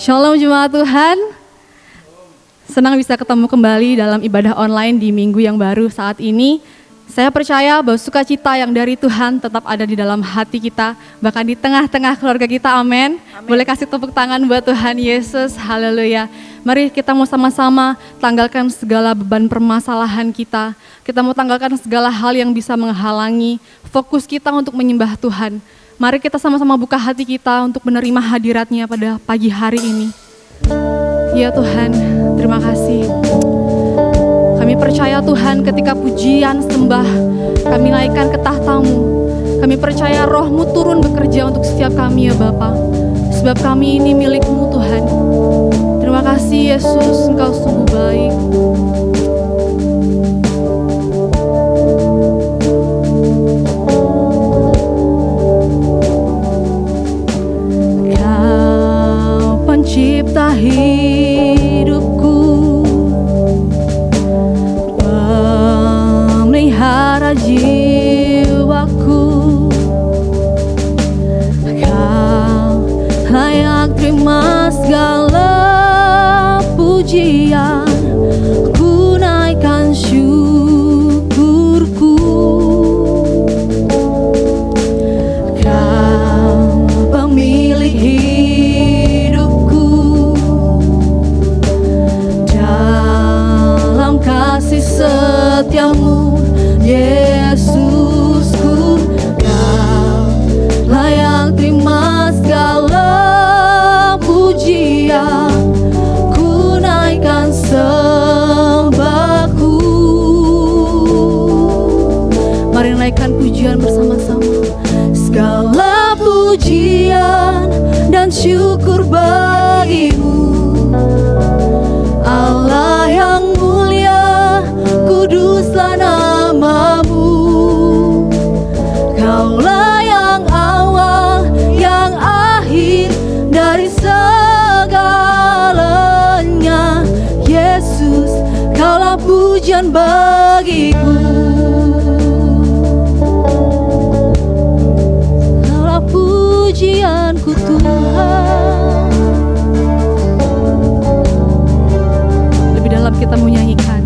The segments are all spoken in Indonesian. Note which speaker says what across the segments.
Speaker 1: Shalom jemaat Tuhan. Senang bisa ketemu kembali dalam ibadah online di minggu yang baru saat ini. Saya percaya bahwa sukacita yang dari Tuhan tetap ada di dalam hati kita, bahkan di tengah-tengah keluarga kita, amin. Boleh kasih tepuk tangan buat Tuhan Yesus, haleluya. Mari kita mau sama-sama tanggalkan segala beban permasalahan kita. Kita mau tanggalkan segala hal yang bisa menghalangi fokus kita untuk menyembah Tuhan. Mari kita sama-sama buka hati kita untuk menerima hadirat-Nya pada pagi hari ini. Ya Tuhan, terima kasih. Kami percaya Tuhan ketika pujian sembah kami naikkan ke tahta-Mu. Kami percaya Roh-Mu turun bekerja untuk setiap kami ya Bapa. Sebab kami ini milik-Mu Tuhan. Terima kasih Yesus, Engkau sungguh baik. Kau pencipta hidupku, memelihara jiwaku. Kau layak terima segala pujian, ku naikkan syukurku. Kau pemilik hidupku, dalam kasih setia-Mu Yesusku. Kau layak terima segala pujian, ku naikkan sembahku. Mari naikkan pujian bersama-sama. Segala pujian dan syukur bagi-Mu, Allah yang mulia, kuduslah nama-Mu. Kaulah yang awal, yang akhir dari segalanya. Yesus, Kaulah pujian bagiku. Kaulah pujianku Tuhan. Lebih dalam kita menyanyikan.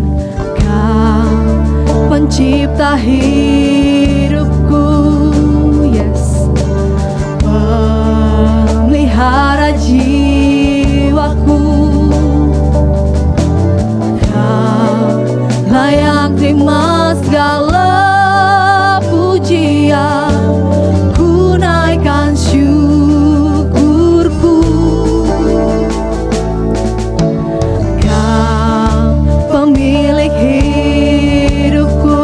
Speaker 1: Kau pencipta hidupku, yes, memelihara jiwaku. Kau layak terima segala pujian, ku naikkan syukurku. Kau pemilik hidupku,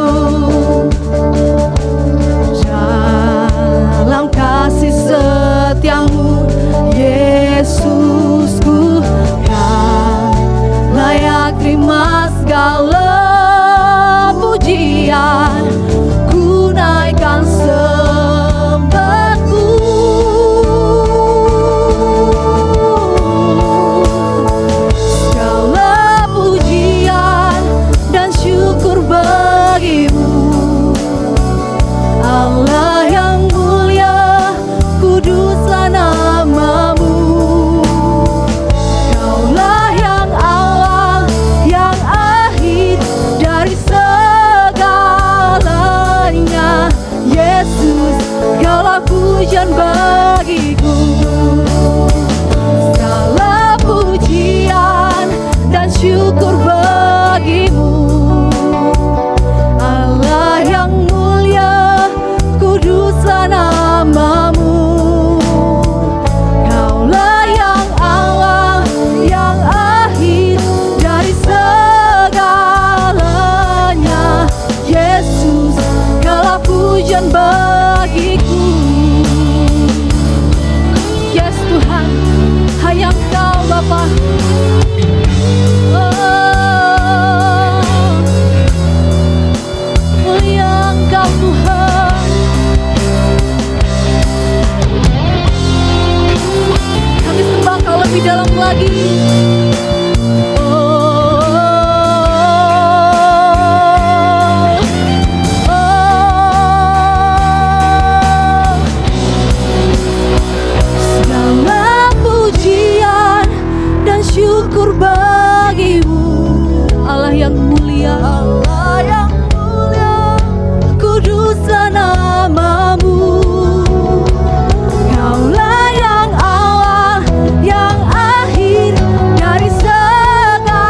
Speaker 1: dalam kasih setia-Mu Yesusku. Kau layak terima segala pujian, ku naikkan sembahku. Segala pujian dan syukur bagi-Mu, Allah yang mulia, kuduslah nama-Mu. Kaulah yang awal, yang akhir dari segalanya. Yesus, Kaulah pujian bagiku. Segala pujian dan syukur bagi-Mu, Allah yang mulia, kuduslah nama-Mu. Kaulah yang awal, yang akhir dari segalanya. Yesus, Kaulah pujian bagiku. Yes Tuhan, hanya Engkau Bapa. Mulia Engkau Tuhan. Kami sembah Kau lebih dalam lagi. Segala pujian mulia, Allah yang mulia, kuduslah namamu. Kaulah yang awal, yang akhir dari segalanya.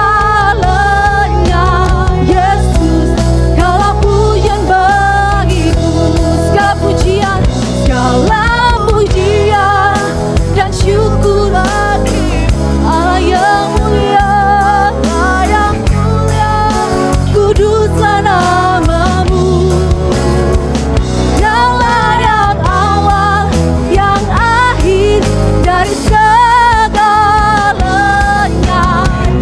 Speaker 1: Yesus, Kaulah pujian bagiku, segala pujian, segala pujian dan syukur lagi. Allah yang mulia, Allah yang mulia, kuduslah namamu. Kaulah yang awal, yang akhir dari segalanya.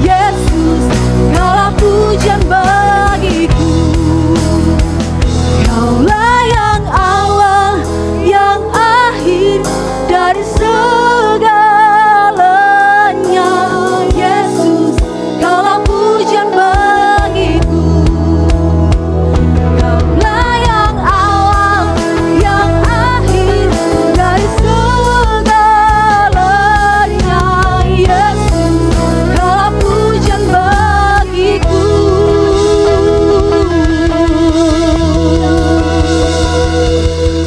Speaker 1: Yesus, Kaulah pujian bagiku. Kaulah yang awal, yang akhir dari segalanya. Yesus, Kaulah pujian bagiku. Kaulah yang awal, yang akhir dari segalanya. Yesus, Kaulah pujian bagiku.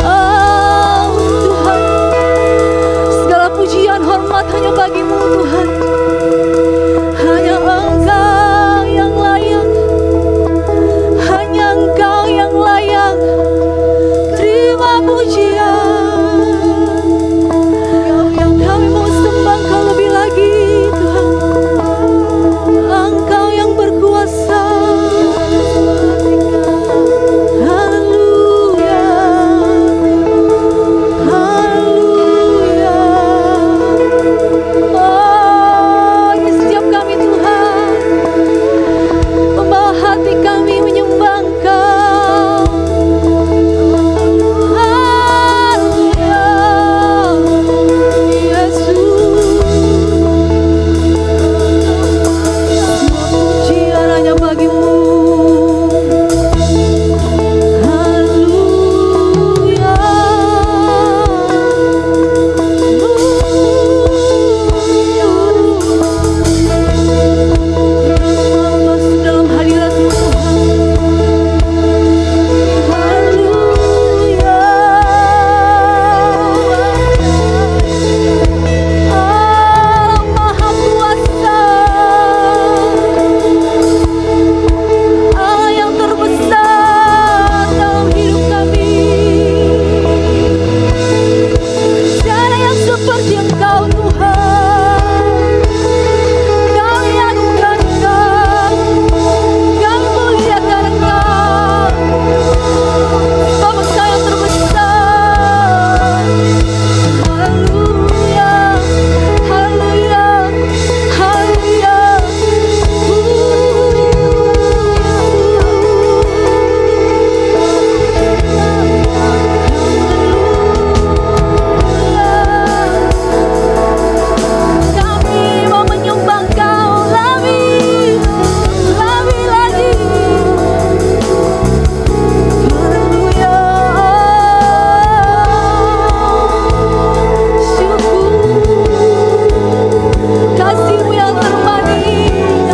Speaker 1: Oh Tuhan, segala pujian hormat hanya bagimu Tuhan. Hanya Engkau yang layak, hanya Engkau yang layak. Terima pujian. Kami mau sembah Engkau lebih lagi Tuhan. Engkau yang berkuasa. Haleluya, haleluya. Oh, ini setiap kami Tuhan, membawa hati kami menyembah Engkau. Haleluya, Yesus. Semua pujian hanya bagimu. Haleluya. Masuk dalam hadirat-Mu Tuhan. Haleluya. Allah Maha Kuasa, Allah yang terbesar dalam hidup kami. Tiada yang seperti Engkau Tuhan. Kami agungkan Engkau, kami muliakan Engkau, sebab Engkau yang terbesar. Haleluya, haleluya, haleluya. Kami mau menyembah Engkau lebih, lebih lagi. Haleluya. Syukur kasih-Mu yang termanis,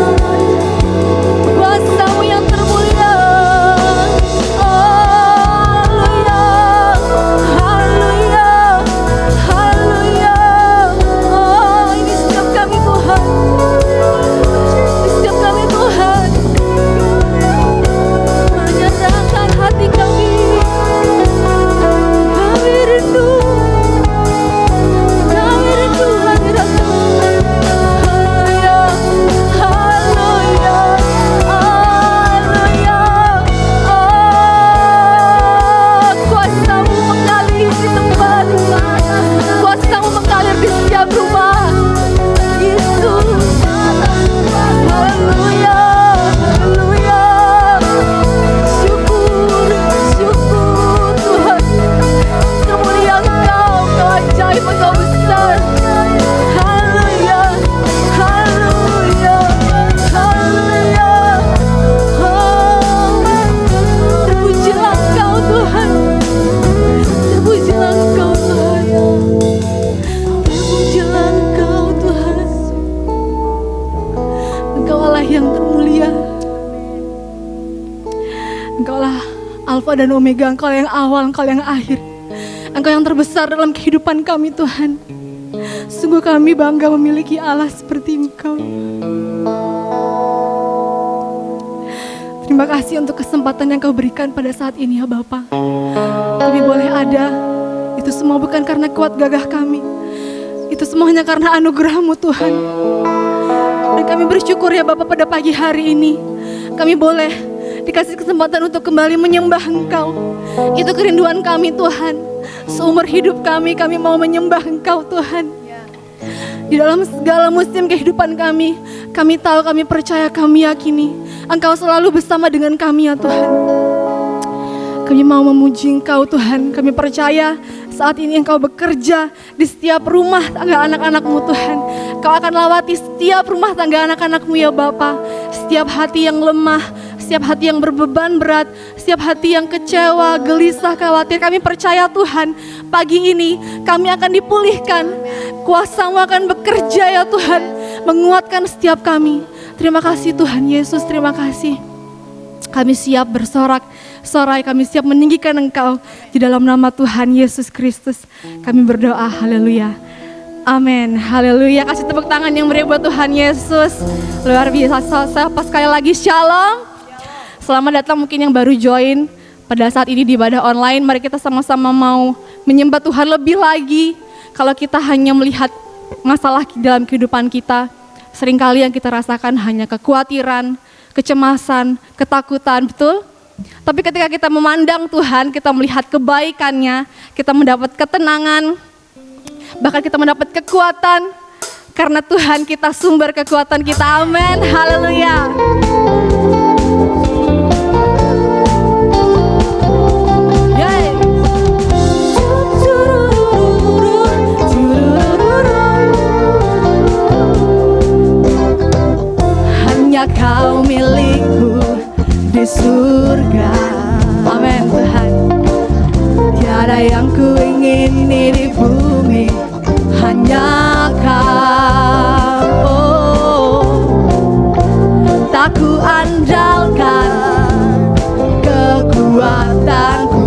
Speaker 1: kuasa-Mu yang termulia. Haleluya, haleluya, haleluya. Oh, ini setiap kami Tuhan, ini setiap kami Tuhan, menyerahkan hati kami. Kami rindu hadirat-Mu. Haleluya, haleluya, haleluya. Oh, kuasa-Mu mengalir di tempat rumah, kuasa-Mu mengalir di setiap rumah. Yesus, haleluya, haleluya. Syukur, syukur Tuhan. Termulia Engkau, Engkau ajaib, Engkau besar. Haleluya, haleluya, haleluya. Oh, terpujilah Engkau Tuhan, terpujilah Engkau Tuhan, terpujilah Engkau Tuhan. Engkau Allah yang termulia. Engkaulah Alfa dan Omega, Engkau yang awal, Engkau yang akhir. Engkau yang terbesar dalam kehidupan kami Tuhan. Sungguh kami bangga memiliki Allah seperti Engkau. Terima kasih untuk kesempatan yang Kau berikan pada saat ini ya Bapa. Kami boleh ada, itu semua bukan karena kuat gagah kami. Itu semuanya karena anugerah-Mu Tuhan. Dan kami bersyukur ya Bapa pada pagi hari ini. Kami boleh dikasih kesempatan untuk kembali menyembah Engkau. Itu kerinduan kami Tuhan. Seumur hidup kami mau menyembah Engkau Tuhan. Di dalam segala musim kehidupan kami tahu, kami percaya, kami yakini Engkau selalu bersama dengan kami ya Tuhan. Kami mau memuji Engkau Tuhan. Kami percaya saat ini Engkau bekerja di setiap rumah tangga anak-anak-Mu Tuhan. Kau akan lawati setiap rumah tangga anak-anak-Mu ya Bapa. Setiap hati yang lemah, setiap hati yang berbeban berat, setiap hati yang kecewa, gelisah, khawatir, kami percaya Tuhan, pagi ini kami akan dipulihkan. Kuasa-Mu akan bekerja ya Tuhan, menguatkan setiap kami. Terima kasih Tuhan Yesus, terima kasih. Kami siap bersorak-sorai, kami siap meninggikan Engkau di dalam nama Tuhan Yesus Kristus. Kami berdoa, haleluya. Amin, haleluya. Kasih tepuk tangan yang meriah buat Tuhan Yesus. Luar biasa, sapa sekali lagi, shalom. Selamat datang mungkin yang baru join pada saat ini di ibadah online. Mari kita sama-sama mau menyembah Tuhan lebih lagi. Kalau kita hanya melihat masalah dalam kehidupan kita, seringkali yang kita rasakan hanya kekhawatiran, kecemasan, ketakutan, betul? Tapi ketika kita memandang Tuhan, kita melihat kebaikan-Nya, kita mendapat ketenangan, bahkan kita mendapat kekuatan, karena Tuhan kita sumber kekuatan kita, amin, haleluya. Hanya Kau milikku di surga, amin Tuhan. Tiada yang ku ingini di bumi, hanya Kau. Oh, tak ku andalkan kekuatanku,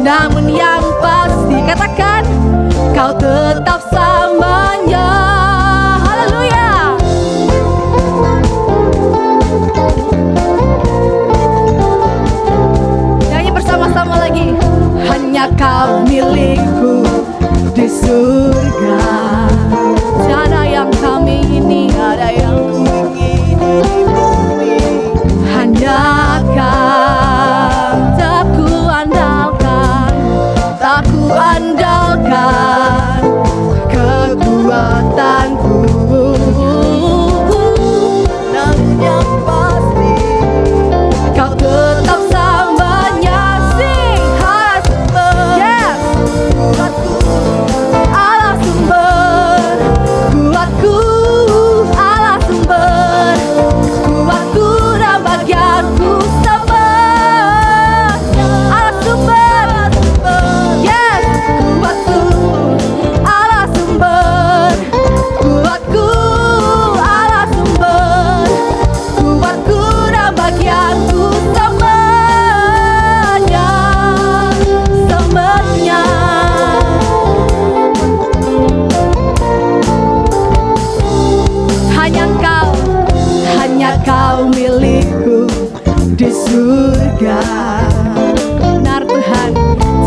Speaker 1: namun yang pasti katakan Kau tetap samanya. Hanya Kau milikku di surga. Tiada yang kami ini, ada yang ku ingini di bumi, hanya Kau. Tak ku andalkan, tak ku andalkan kekuatanku, namun yang pasti Kau tetap samanya. Kau milikku di surga. Benar Tuhan,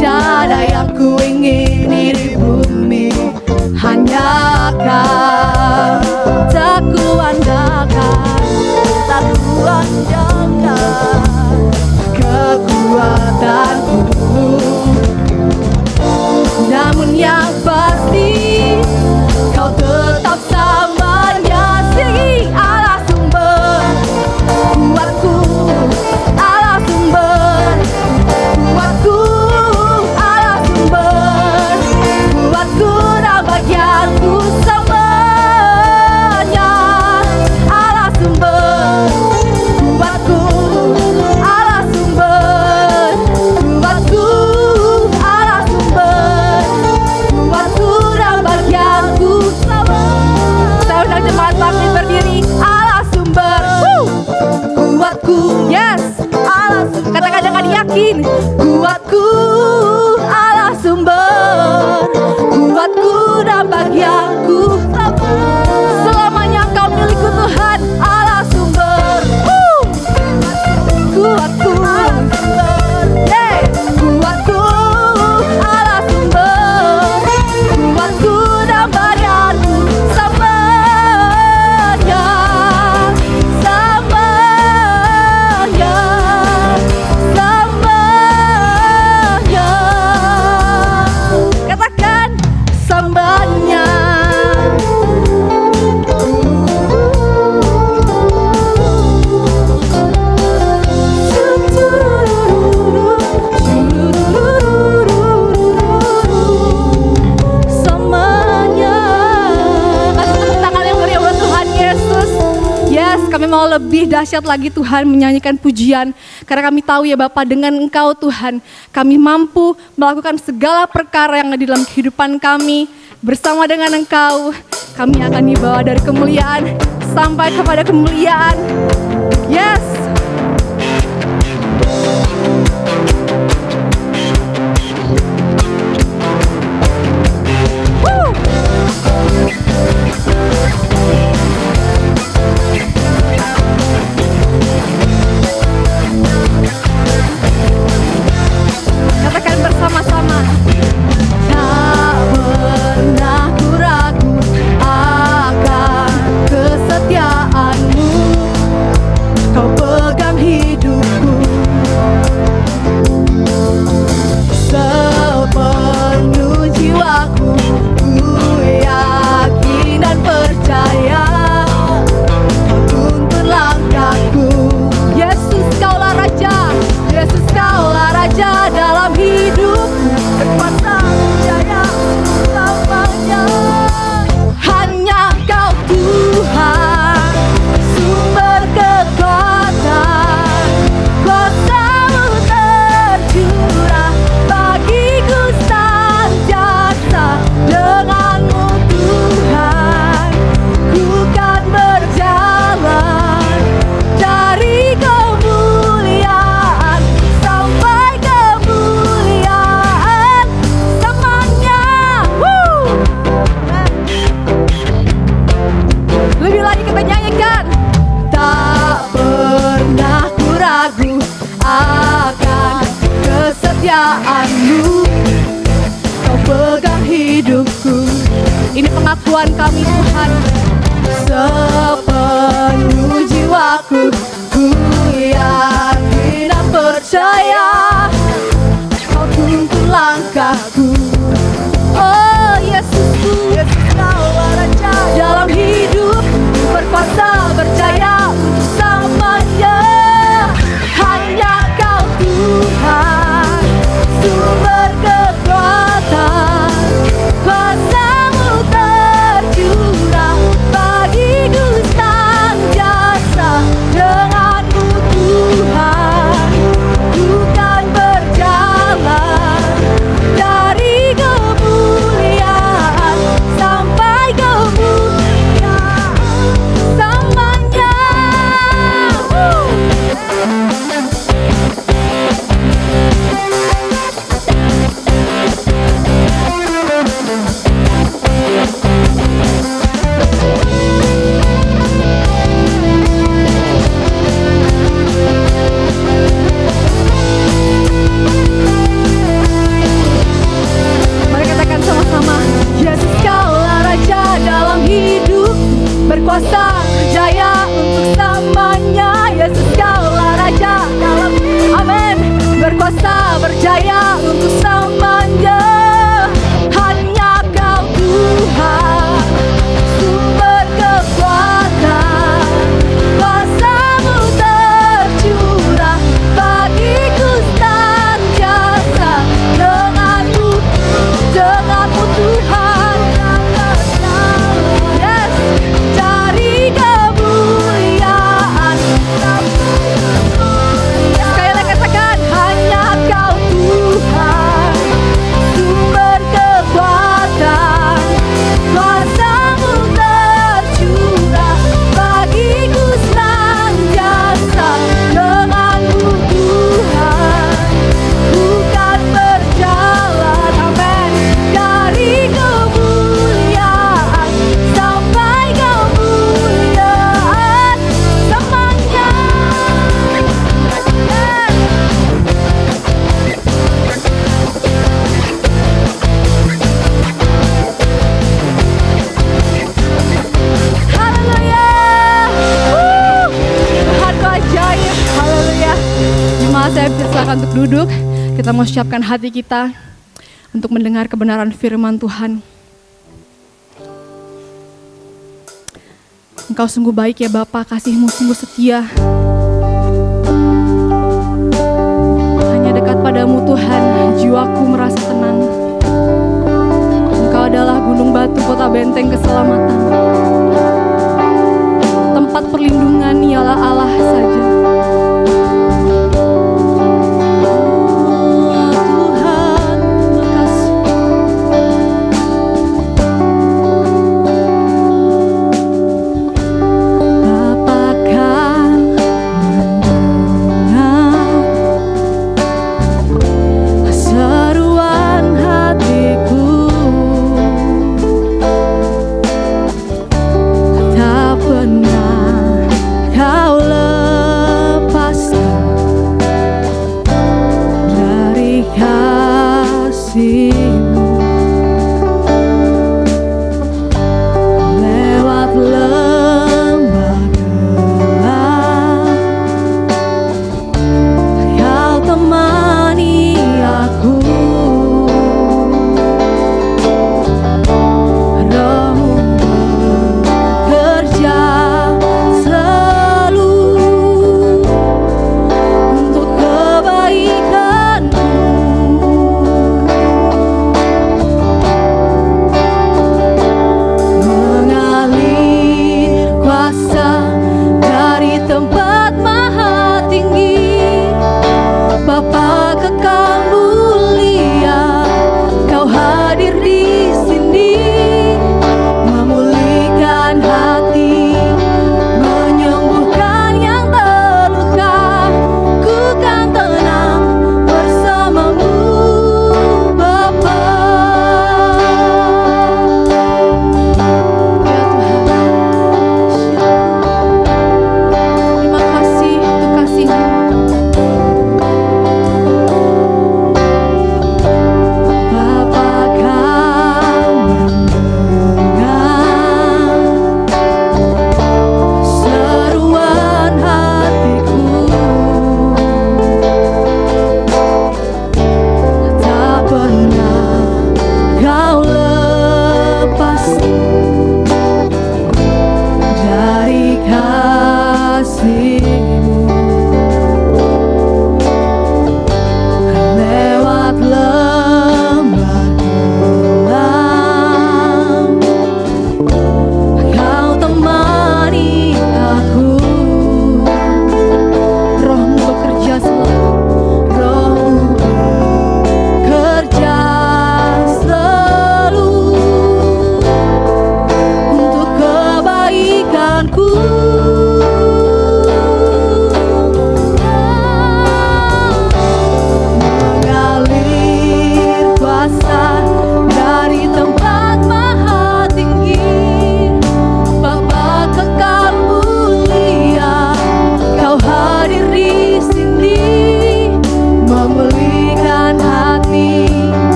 Speaker 1: tiada yang ku ingini di bumi, hanya Kau. Tak ku andalkan, tak ku andalkan kekuatanku, namun yang pasti Kau tetap samanya. Sing Allah sumber kuatku, Allah sumber kuatku, Allah sumber kuatku dan bagianku semuanya. mau lebih dahsyat lagi Tuhan menyanyikan pujian. Karena kami tahu ya Bapa, dengan Engkau Tuhan, kami mampu melakukan segala perkara yang ada di dalam kehidupan kami. Bersama dengan Engkau, kami akan dibawa dari kemuliaan sampai kepada kemuliaan. Yes! Katakan bersama-sama. Tak pernah ku ragu akan kesetiaan-Mu. Kau pegang hidupku sepenuh jiwaku. Ku yakin dan percaya Kau tuntun langkahku. Yesus, Kaulah Raja. Yesus, Kaulah Raja dalam hidupku. Berkuasa jaya selamanya. Hanya Kau Tuhan, sumber kekuatan. Kuasa-Mu tercurah bagiku senantiasa. Dengan-Mu Tuhan, ku kan berjalan dari kemuliaan sampai kemuliaan selamanya. Lebih lagi kita nyanyikan. Tak pernah ku ragu akan kesetiaan-Mu. Kau pegang hidupku. Ini pengakuan kami Tuhan. Sepenuh jiwaku, ku yakin dan percaya Kau tuntun langkahku. Oh Yesusku, Yesus, Kaulah Raja dalam hidup. Berkuasa berjaya untuk selamanya. Hanya Kau Tuhan, sumber kekuatan. Kuasa-Mu tercurah bagiku senantiasa. Dengan-Mu Tuhan, ku kan berjalan dari kemuliaan sampai kemuliaan selamanya. Mari katakan sama-sama. Yesus, Kaulah Raja dalam hidup. Berkuasa jaya untuk selamanya. Yesus, Kaulah Raja dalam, amin. Berkuasa berjaya untuk selamanya. Hanya Kau Tuhan, sumber kekuatan. Kuasa-Mu tercurah bagiku senantiasa. Dengan-Mu Tuhan, yes, cari kemuliaan. Sekali lagi katakan, hanya Kau Tuhan, sumber kekuatan. Kuasa-Mu tercurah bagiku senantiasa. Dengan-Mu Tuhan, ku kan berjalan, amin, dari kemuliaan sampai kemuliaan selamanya. Haleluya. Tuhan Kau ajaib. Haleluya. Jemaat, saya silakan untuk duduk. Kita mau siapkan hati kita untuk mendengar kebenaran firman Tuhan. Engkau sungguh baik ya Bapa, kasih-Mu sungguh setia. Hanya dekat padamu Tuhan, jiwaku merasa tenang. Engkau adalah gunung batu, kota benteng keselamatan. tempat perlindungan ialah Allah saja. Tuhan, terima kasih. Bapa kan mendengar seruan hatiku, tak pernah kau lepaskan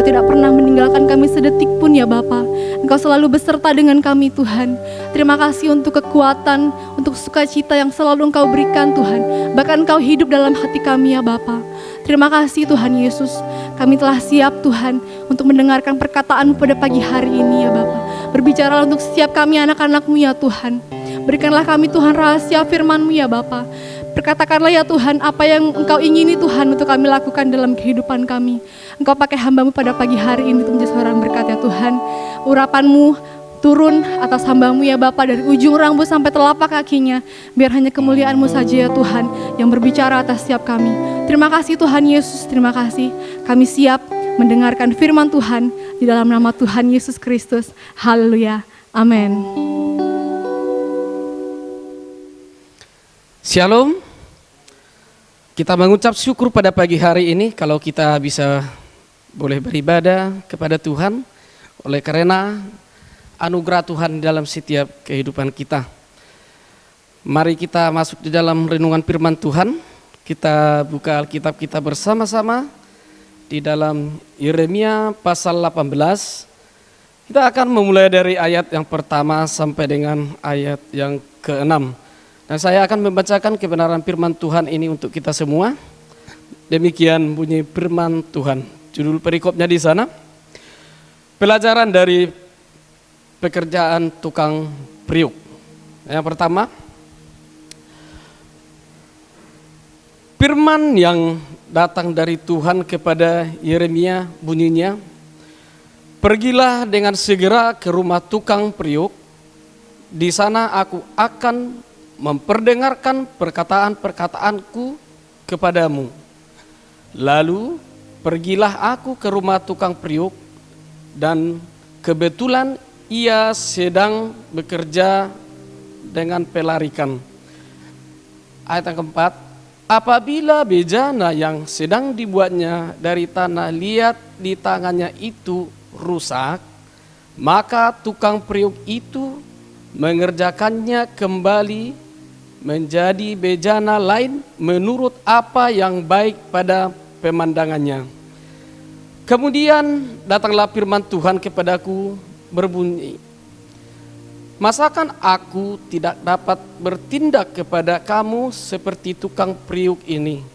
Speaker 1: Engkau tidak pernah meninggalkan kami sedetik pun ya Bapa. Engkau selalu beserta dengan kami Tuhan. Terima kasih untuk kekuatan, untuk sukacita yang selalu Engkau berikan Tuhan. Bahkan Engkau hidup dalam hati kami ya Bapa. Terima kasih Tuhan Yesus. Kami telah siap Tuhan untuk mendengarkan perkataan-Mu pada pagi hari ini ya Bapa. Berbicaralah untuk setiap kami anak-anak-Mu ya Tuhan. Berikanlah kami Tuhan rahasia firman-Mu ya Bapa. Berkatakanlah ya Tuhan apa yang Engkau ingini Tuhan untuk kami lakukan dalam kehidupan kami. Engkau pakai hamba-Mu pada pagi hari ini untuk menjadi seorang berkat ya Tuhan. Urapan-Mu turun atas hamba-Mu ya Bapa, dari ujung rambut sampai telapak kakinya. Biar hanya kemuliaan-Mu saja ya Tuhan yang berbicara atas setiap kami. Terima kasih Tuhan Yesus, terima kasih. Kami siap mendengarkan firman Tuhan di dalam nama Tuhan Yesus Kristus. Haleluya. Amin.
Speaker 2: Shalom. Kita mengucap syukur pada pagi hari ini kalau kita bisa boleh beribadah kepada Tuhan oleh karena anugerah Tuhan dalam setiap kehidupan kita. Mari kita masuk di dalam renungan firman Tuhan. Kita buka Alkitab kita bersama-sama di dalam Yeremia pasal 18. Kita akan memulai dari ayat yang pertama sampai dengan ayat yang ke-6. Dan saya akan membacakan kebenaran firman Tuhan ini untuk kita semua. Demikian bunyi firman Tuhan. Judul perikopnya di sana. Pelajaran dari pekerjaan tukang priuk. Yang pertama, firman yang datang dari Tuhan kepada Yeremia bunyinya, "Pergilah dengan segera ke rumah tukang priuk. Di sana aku akan memperdengarkan perkataan-perkataanku kepadamu. Lalu pergilah aku ke rumah tukang priuk, dan kebetulan ia sedang bekerja dengan pelarikan." Ayat yang keempat, "Apabila bejana yang sedang dibuatnya dari tanah liat di tangannya itu rusak, maka tukang priuk itu mengerjakannya kembali menjadi bejana lain menurut apa yang baik pada pemandangannya. Kemudian datanglah firman Tuhan kepadaku berbunyi, masakan aku tidak dapat bertindak kepada kamu seperti tukang priuk ini,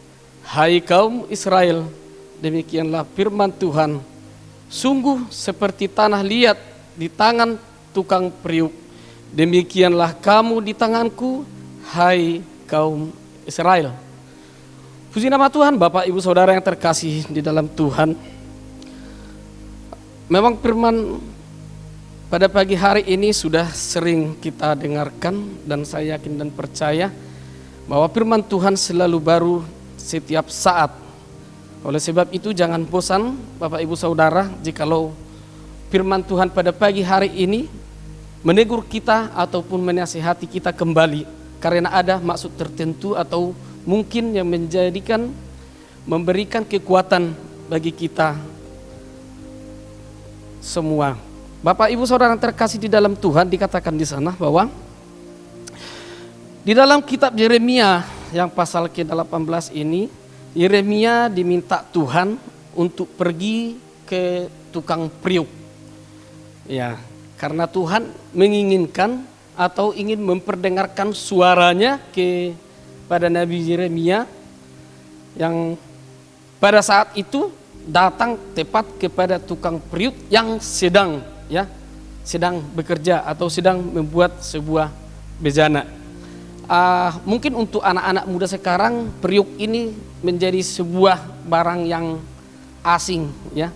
Speaker 2: hai kaum Israel? Demikianlah firman Tuhan, sungguh seperti tanah liat di tangan tukang priuk, demikianlah kamu di tanganku, hai kaum Israel." Puji nama Tuhan. Bapak Ibu Saudara yang terkasih di dalam Tuhan, memang firman pada pagi hari ini sudah sering kita dengarkan, dan saya yakin dan percaya bahwa firman Tuhan selalu baru setiap saat. Oleh sebab itu jangan bosan Bapak Ibu Saudara jikalau firman Tuhan pada pagi hari ini menegur kita ataupun menasihati kita kembali, karena ada maksud tertentu atau mungkin yang memberikan kekuatan bagi kita semua. Bapak Ibu Saudara yang terkasih di dalam Tuhan, dikatakan di sana bahwa di dalam kitab Yeremia yang pasal ke-18 ini, Yeremia diminta Tuhan untuk pergi ke tukang priuk. Ya, karena Tuhan menginginkan atau ingin memperdengarkan suaranya kepada Nabi Yeremia yang pada saat itu datang tepat kepada tukang priuk yang sedang bekerja atau sedang membuat sebuah bejana. Mungkin untuk anak-anak muda sekarang priuk ini menjadi sebuah barang yang asing ya.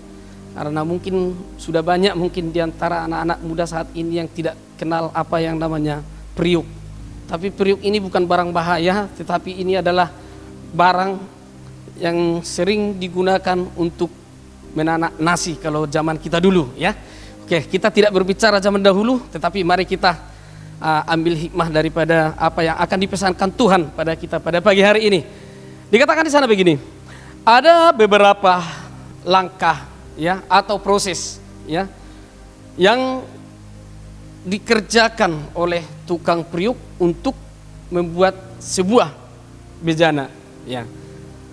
Speaker 2: Karena mungkin sudah banyak mungkin diantara anak-anak muda saat ini yang tidak kenal apa yang namanya priuk. Tapi priuk ini bukan barang bahaya, tetapi ini adalah barang yang sering digunakan untuk menanak nasi kalau zaman kita dulu ya. Oke, kita tidak berbicara zaman dahulu, tetapi mari kita ambil hikmah daripada apa yang akan dipesankan Tuhan pada kita pada pagi hari ini. Dikatakan di sana begini, ada beberapa langkah ya atau proses ya yang dikerjakan oleh tukang priuk untuk membuat sebuah bejana ya.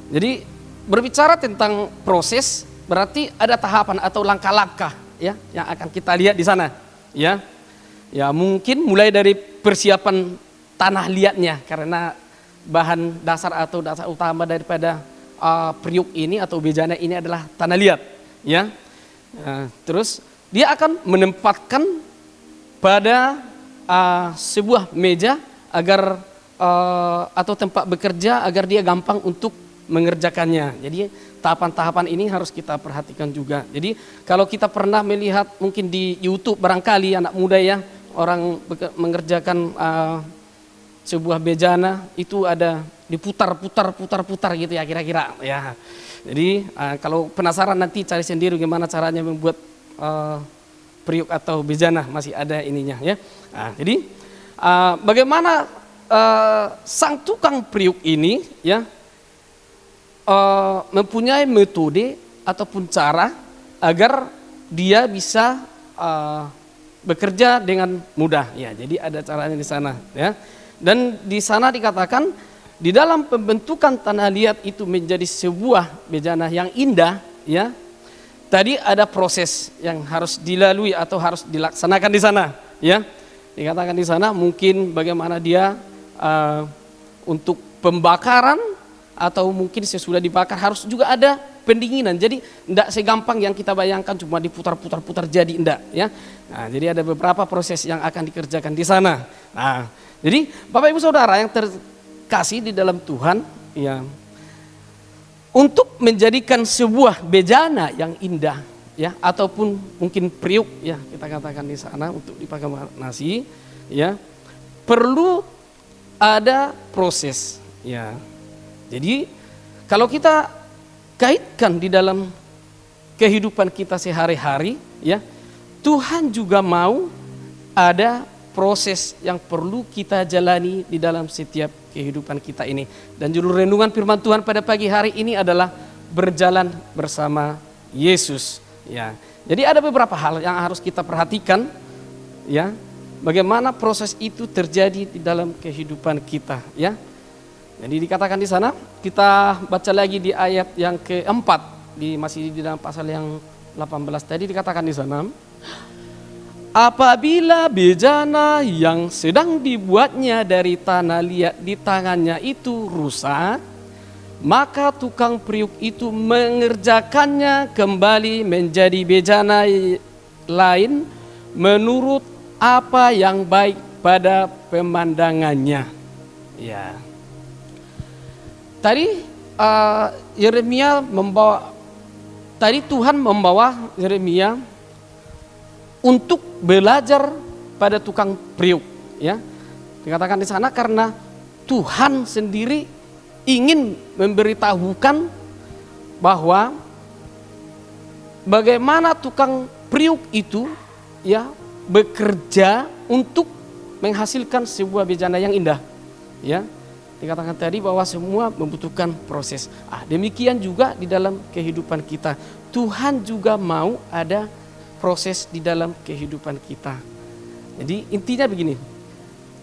Speaker 2: Jadi berbicara tentang proses, berarti ada tahapan atau langkah-langkah ya yang akan kita lihat di sana ya. Ya mungkin mulai dari persiapan tanah liatnya, karena bahan dasar atau dasar utama daripada periuk ini atau bejana ini adalah tanah liat ya. Terus dia akan menempatkan pada sebuah meja agar atau tempat bekerja agar dia gampang untuk mengerjakannya. Jadi tahapan-tahapan ini harus kita perhatikan juga. Jadi kalau kita pernah melihat mungkin di YouTube barangkali anak muda ya, orang mengerjakan sebuah bejana itu ada diputar gitu ya kira-kira ya. Jadi kalau penasaran nanti cari sendiri gimana caranya membuat periuk atau bejana, masih ada ininya ya. Jadi bagaimana sang tukang periuk ini ya mempunyai metode ataupun cara agar dia bisa bekerja dengan mudah ya. Jadi ada caranya di sana ya. Dan di sana dikatakan di dalam pembentukan tanah liat itu menjadi sebuah bejana yang indah ya. Tadi ada proses yang harus dilalui atau harus dilaksanakan di sana ya. Dikatakan di sana mungkin bagaimana dia untuk pembakaran atau mungkin sesudah dibakar harus juga ada pendinginan. Jadi tidak segampang yang kita bayangkan cuma diputar-putar jadi enggak ya. Nah, jadi ada beberapa proses yang akan dikerjakan di sana. Nah, jadi Bapak Ibu Saudara yang terkasih di dalam Tuhan ya, untuk menjadikan sebuah bejana yang indah ya ataupun mungkin periuk ya kita katakan di sana untuk dipakai nasi ya, perlu ada proses ya. Jadi kalau kita kaitkan di dalam kehidupan kita sehari-hari ya, Tuhan juga mau ada proses yang perlu kita jalani di dalam setiap kehidupan kita ini. Dan judul renungan firman Tuhan pada pagi hari ini adalah berjalan bersama Yesus ya. Jadi ada beberapa hal yang harus kita perhatikan ya, bagaimana proses itu terjadi di dalam kehidupan kita ya. Jadi dikatakan di sana, kita baca lagi di ayat yang keempat, masih di dalam pasal yang 18 tadi dikatakan di sana, apabila bejana yang sedang dibuatnya dari tanah liat di tangannya itu rusak, maka tukang periuk itu mengerjakannya kembali menjadi bejana lain menurut apa yang baik pada pemandangannya. Ya. Tadi Tuhan membawa Yeremia untuk belajar pada tukang periuk ya. Dikatakan di sana karena Tuhan sendiri ingin memberitahukan bahwa bagaimana tukang periuk itu ya bekerja untuk menghasilkan sebuah bejana yang indah ya. Dikatakan tadi bahwa semua membutuhkan proses. Demikian juga di dalam kehidupan kita. Tuhan juga mau ada proses di dalam kehidupan kita. Jadi intinya begini,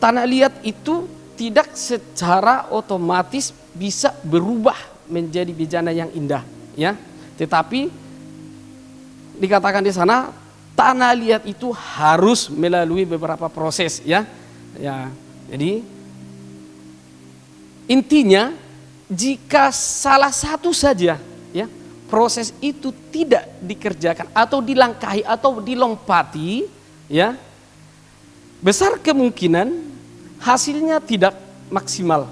Speaker 2: tanah liat itu tidak secara otomatis bisa berubah menjadi bejana yang indah, ya. Tetapi dikatakan di sana tanah liat itu harus melalui beberapa proses, ya. Ya, jadi intinya jika salah satu saja ya proses itu tidak dikerjakan atau dilangkahi atau dilompati ya, besar kemungkinan hasilnya tidak maksimal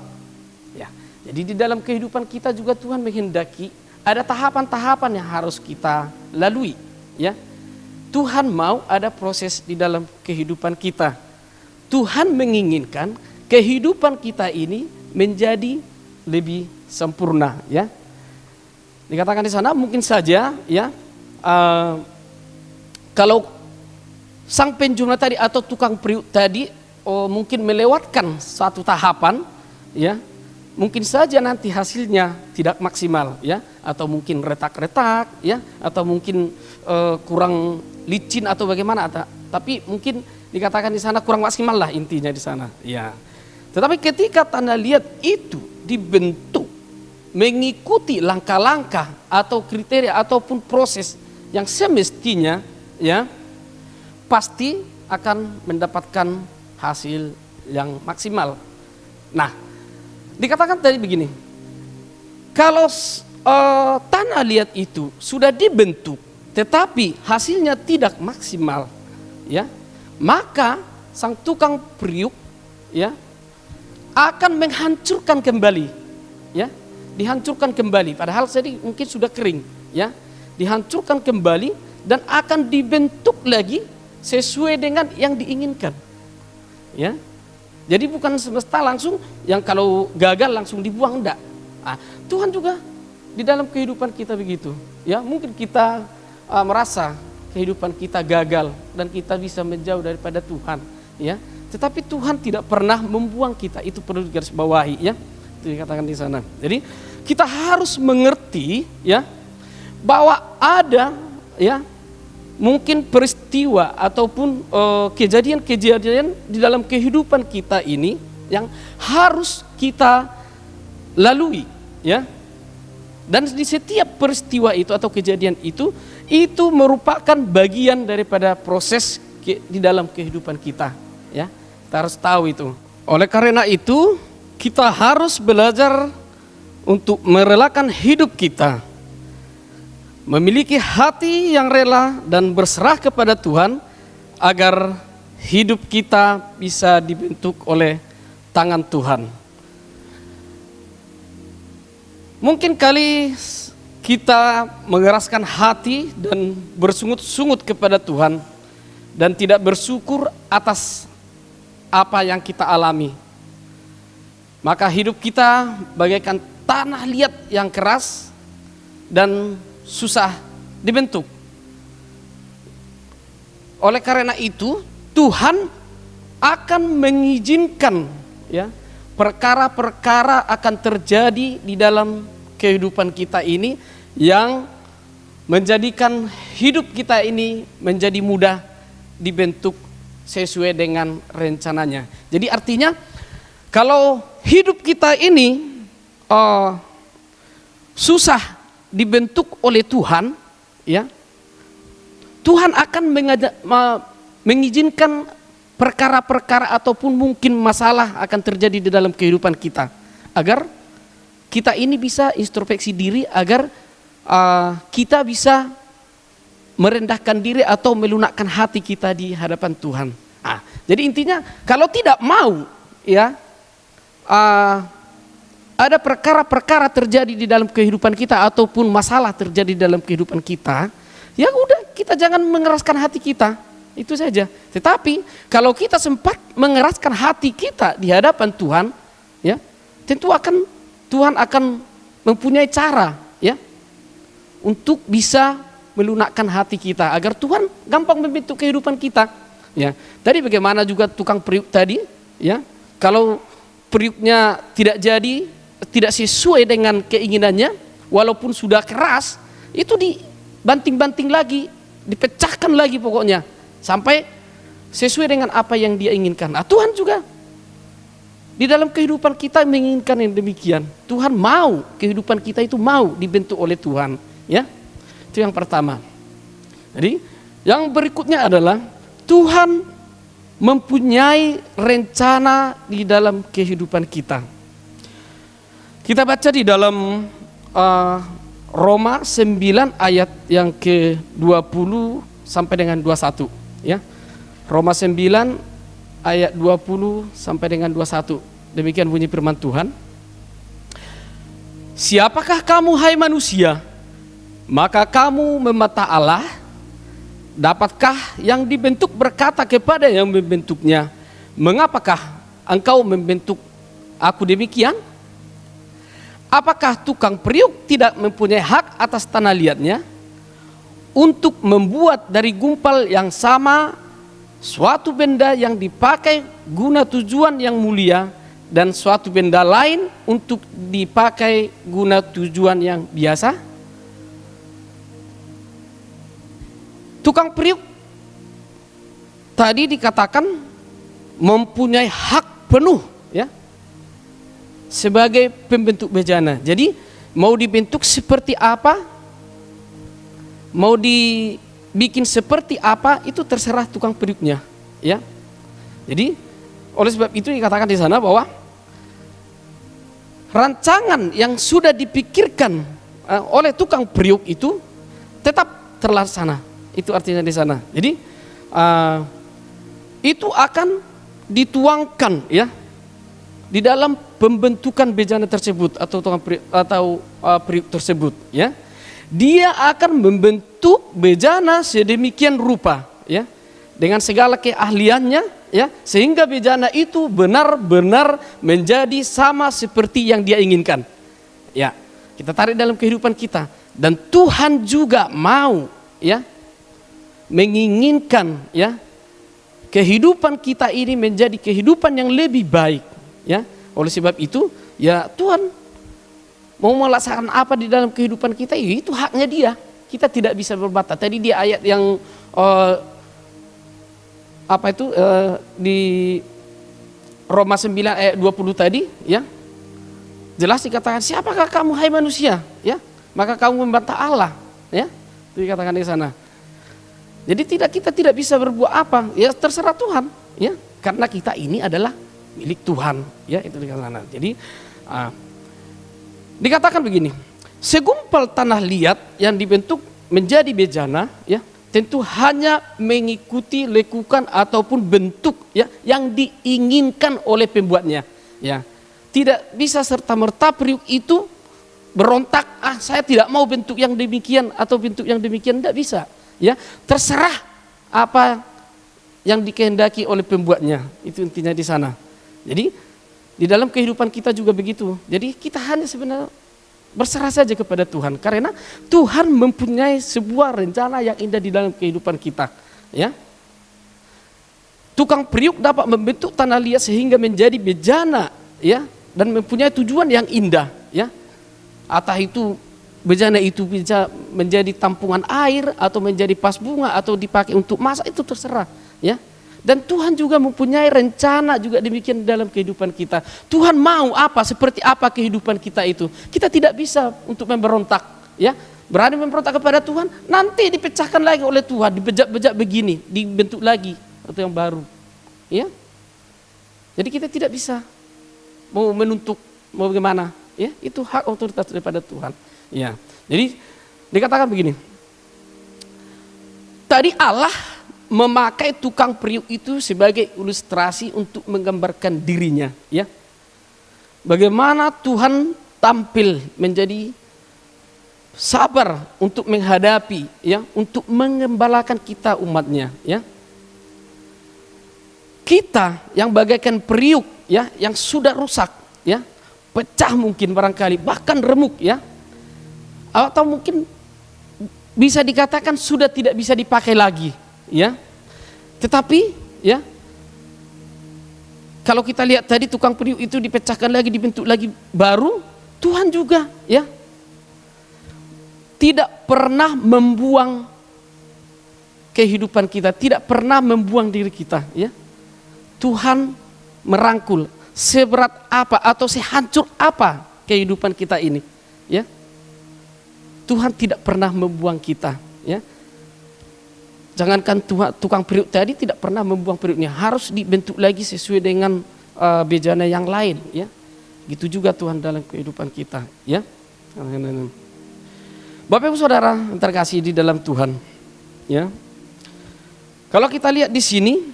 Speaker 2: ya. Jadi di dalam kehidupan kita juga Tuhan menghendaki ada tahapan-tahapan yang harus kita lalui ya. Tuhan mau ada proses di dalam kehidupan kita. Tuhan menginginkan kehidupan kita ini menjadi lebih sempurna ya. Dikatakan di sana mungkin saja ya kalau sang penjumlah tadi atau tukang periuk tadi mungkin melewatkan satu tahapan ya, mungkin saja nanti hasilnya tidak maksimal ya, atau mungkin retak-retak ya, atau mungkin kurang licin atau bagaimana, tapi mungkin dikatakan di sana kurang maksimal lah intinya di sana ya. Tetapi ketika tanah liat itu dibentuk mengikuti langkah-langkah atau kriteria ataupun proses yang semestinya, ya, pasti akan mendapatkan hasil yang maksimal. Nah, dikatakan tadi begini, kalau tanah liat itu sudah dibentuk tetapi hasilnya tidak maksimal, ya, maka sang tukang periuk, ya, akan menghancurkan kembali, ya, dihancurkan kembali. Padahal tadi mungkin sudah kering, ya, dihancurkan kembali dan akan dibentuk lagi sesuai dengan yang diinginkan, ya. Jadi bukan semesta langsung yang kalau gagal langsung dibuang, enggak. Nah, Tuhan juga di dalam kehidupan kita begitu, ya. Mungkin kita merasa kehidupan kita gagal dan kita bisa menjauh daripada Tuhan, ya. Tetapi Tuhan tidak pernah membuang kita, itu perlu digarisbawahi, ya. Itu dikatakan di sana. Jadi kita harus mengerti, ya, bahwa ada, ya, mungkin peristiwa ataupun kejadian-kejadian di dalam kehidupan kita ini yang harus kita lalui, ya. Dan di setiap peristiwa itu atau kejadian itu merupakan bagian daripada proses di dalam kehidupan kita, ya. Kita harus tahu itu. Oleh karena itu, kita harus belajar untuk merelakan hidup kita, memiliki hati yang rela dan berserah kepada Tuhan agar hidup kita bisa dibentuk oleh tangan Tuhan. Mungkin kali kita mengeraskan hati dan bersungut-sungut kepada Tuhan dan tidak bersyukur atas apa yang kita alami. Maka hidup kita bagaikan tanah liat yang keras dan susah dibentuk. Oleh karena itu, Tuhan akan mengizinkan, ya, perkara-perkara akan terjadi di dalam kehidupan kita ini yang menjadikan hidup kita ini menjadi mudah dibentuk sesuai dengan rencananya. Jadi artinya kalau hidup kita ini susah dibentuk oleh Tuhan, ya, Tuhan akan mengizinkan perkara-perkara ataupun mungkin masalah akan terjadi di dalam kehidupan kita agar kita ini bisa introspeksi diri, agar kita bisa merendahkan diri atau melunakkan hati kita di hadapan Tuhan. Jadi intinya kalau tidak mau, ya, ada perkara-perkara terjadi di dalam kehidupan kita ataupun masalah terjadi di dalam kehidupan kita, ya udah, kita jangan mengeraskan hati kita, itu saja. Tetapi kalau kita sempat mengeraskan hati kita di hadapan Tuhan, ya, tentu Tuhan akan mempunyai cara, ya, untuk bisa melunakkan hati kita agar Tuhan gampang membentuk kehidupan kita, ya. Tadi bagaimana juga tukang periuk tadi, ya, kalau periuknya tidak jadi, tidak sesuai dengan keinginannya, walaupun sudah keras, itu dibanting-banting lagi, dipecahkan lagi pokoknya sampai sesuai dengan apa yang dia inginkan. Tuhan juga di dalam kehidupan kita menginginkan yang demikian. Tuhan mau kehidupan kita itu mau dibentuk oleh Tuhan, ya. Itu yang pertama. Jadi yang berikutnya adalah Tuhan mempunyai rencana di dalam kehidupan kita. Kita baca di dalam Roma 9 ayat yang ke-20 sampai dengan 21, ya. Roma 9 ayat 20 sampai dengan 21. Demikian bunyi firman Tuhan. Siapakah kamu, hai manusia? Maka kamu memata Allah. Dapatkah yang dibentuk berkata kepada yang membentuknya, mengapakah engkau membentuk aku demikian? Apakah tukang periuk tidak mempunyai hak atas tanah liatnya untuk membuat dari gumpal yang sama suatu benda yang dipakai guna tujuan yang mulia dan suatu benda lain untuk dipakai guna tujuan yang biasa? Tukang periuk tadi dikatakan mempunyai hak penuh, ya, sebagai pembentuk bejana. Jadi Mau dibentuk seperti apa, mau dibikin seperti apa, itu terserah tukang periuknya, ya. Jadi oleh sebab itu dikatakan di sana bahwa rancangan yang sudah dipikirkan oleh tukang periuk itu tetap terlaksana. Itu artinya di sana. Jadi itu akan dituangkan, ya, di dalam pembentukan bejana tersebut atau periuk tersebut, ya. Dia akan membentuk bejana sedemikian rupa, ya, dengan segala keahliannya, ya, sehingga bejana itu benar-benar menjadi sama seperti yang dia inginkan. Ya, kita tarik dalam kehidupan kita, dan Tuhan juga mau, ya, menginginkan, ya, kehidupan kita ini menjadi kehidupan yang lebih baik, ya. Oleh sebab itu, ya, Tuhan mau melaksanakan apa di dalam kehidupan kita, ya, itu haknya dia. Kita tidak bisa berbatas. Tadi di ayat yang di Roma 9 ayat 20 tadi, ya, jelas dikatakan, siapakah kamu hai manusia, ya, maka kamu membantah Allah, ya, itu dikatakan di sana. Jadi kita tidak bisa berbuat apa, ya, terserah Tuhan, ya, karena kita ini adalah milik Tuhan, ya, itu dikatakan. Jadi dikatakan begini, segumpal tanah liat yang dibentuk menjadi bejana, ya, tentu hanya mengikuti lekukan ataupun bentuk, ya, yang diinginkan oleh pembuatnya, ya. Tidak bisa serta-merta periuk itu berontak, saya tidak mau bentuk yang demikian atau bentuk yang demikian, tidak bisa, ya. Terserah apa yang dikehendaki oleh pembuatnya, itu intinya di sana. Jadi di dalam kehidupan kita juga begitu. Jadi kita hanya sebenarnya berserah saja kepada Tuhan, karena Tuhan mempunyai sebuah rencana yang indah di dalam kehidupan kita, ya. Tukang periuk dapat membentuk tanah liat sehingga menjadi bejana, ya, dan mempunyai tujuan yang indah, ya. Atau itu bejana itu bisa menjadi tampungan air atau menjadi pas bunga atau dipakai untuk masak, itu terserah, ya. Dan Tuhan juga mempunyai rencana juga demikian dalam kehidupan kita. Tuhan mau apa, seperti apa kehidupan kita itu. Kita tidak bisa untuk memberontak, ya. Berani memberontak kepada Tuhan, nanti dipecahkan lagi oleh Tuhan, dibejak-bejak begini, dibentuk lagi atau yang baru, ya. Jadi kita tidak bisa mau menuntut, mau bagaimana, ya. Itu hak otoritas daripada Tuhan, ya. Jadi dikatakan begini, tadi Allah memakai tukang periuk itu sebagai ilustrasi untuk menggambarkan dirinya, ya. Bagaimana Tuhan tampil menjadi sabar untuk menghadapi, ya, untuk mengembalakan kita umatnya, ya. Kita yang bagaikan periuk, ya, yang sudah rusak, ya, pecah mungkin barangkali, bahkan remuk, ya, atau mungkin bisa dikatakan sudah tidak bisa dipakai lagi, ya. Tetapi, ya, kalau kita lihat tadi tukang periuk itu dipecahkan lagi, dibentuk lagi baru, Tuhan juga, ya, tidak pernah membuang kehidupan kita, tidak pernah membuang diri kita, ya. Tuhan merangkul seberat apa atau sehancur apa kehidupan kita ini, ya. Tuhan tidak pernah membuang kita, ya. Jangankan tukang periuk tadi tidak pernah membuang periuknya, harus dibentuk lagi sesuai dengan bejana yang lain, ya. Gitu juga Tuhan dalam kehidupan kita, ya. Bapak Ibu Saudara yang terkasih di dalam Tuhan, ya. Kalau kita lihat di sini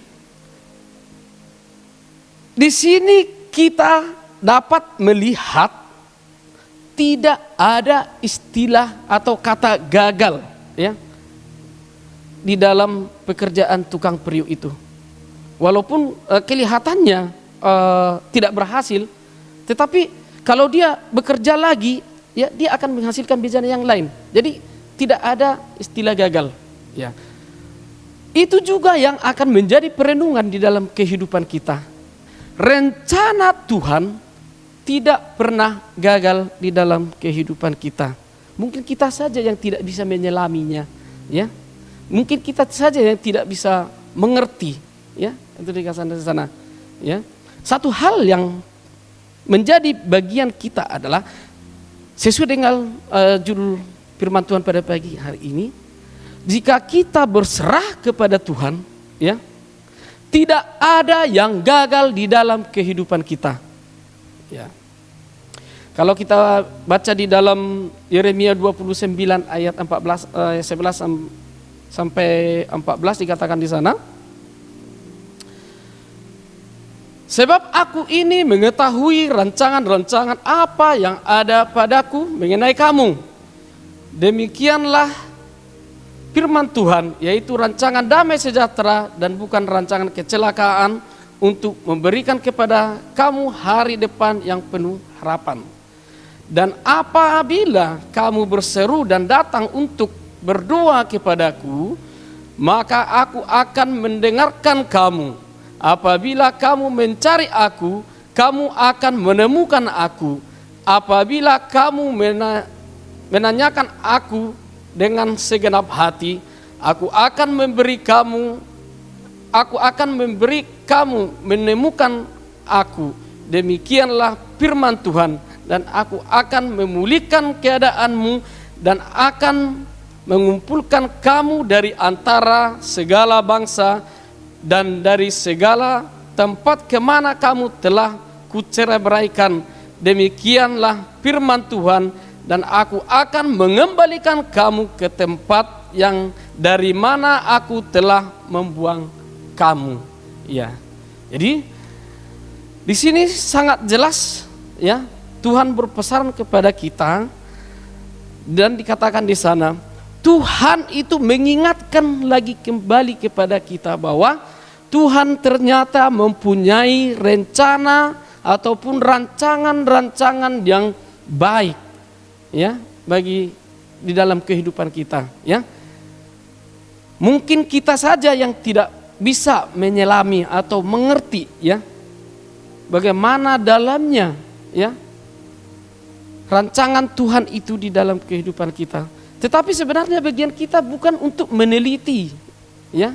Speaker 2: kita dapat melihat tidak ada istilah atau kata gagal, ya, di dalam pekerjaan tukang periuk itu. Walaupun kelihatannya tidak berhasil, tetapi kalau dia bekerja lagi, ya, dia akan menghasilkan bejana yang lain. Jadi tidak ada istilah gagal, ya. Itu juga yang akan menjadi perenungan di dalam kehidupan kita. Rencana Tuhan tidak pernah gagal di dalam kehidupan kita. Mungkin kita saja yang tidak bisa menyelaminya, ya. Mungkin kita saja yang tidak bisa mengerti, ya, itu dikatakan di sana, ya. Satu hal yang menjadi bagian kita adalah Sesuai dengan judul firman Tuhan pada pagi hari ini, jika kita berserah kepada Tuhan, ya, tidak ada yang gagal di dalam kehidupan kita. Ya. Kalau kita baca di dalam Yeremia 29 ayat 11 sampai 14 dikatakan di sana, sebab aku ini mengetahui rancangan-rancangan apa yang ada padaku mengenai kamu. Demikianlah firman Tuhan, yaitu rancangan damai sejahtera dan bukan rancangan kecelakaan, untuk memberikan kepada kamu hari depan yang penuh harapan. Dan apabila kamu berseru dan datang untuk berdoa kepadaku, maka aku akan mendengarkan kamu. Apabila kamu mencari aku, kamu akan menemukan aku. Apabila kamu menanyakan aku dengan segenap hati, aku akan memberi kamu menemukan aku. Demikianlah firman Tuhan. Dan aku akan memulihkan keadaanmu dan akan mengumpulkan kamu dari antara segala bangsa dan dari segala tempat kemana kamu telah kuceraikan. Demikianlah firman Tuhan, dan aku akan mengembalikan kamu ke tempat yang dari mana aku telah membuang kamu. Ya. Jadi di sini sangat jelas, ya, Tuhan berpesan kepada kita, dan dikatakan di sana, Tuhan itu mengingatkan lagi kembali kepada kita bahwa Tuhan ternyata mempunyai rencana ataupun rancangan-rancangan yang baik, ya, bagi di dalam kehidupan kita, ya. Mungkin kita saja yang tidak bisa menyelami atau mengerti, ya, bagaimana dalamnya, ya, rancangan Tuhan itu di dalam kehidupan kita. Tetapi sebenarnya bagian kita bukan untuk meneliti, ya.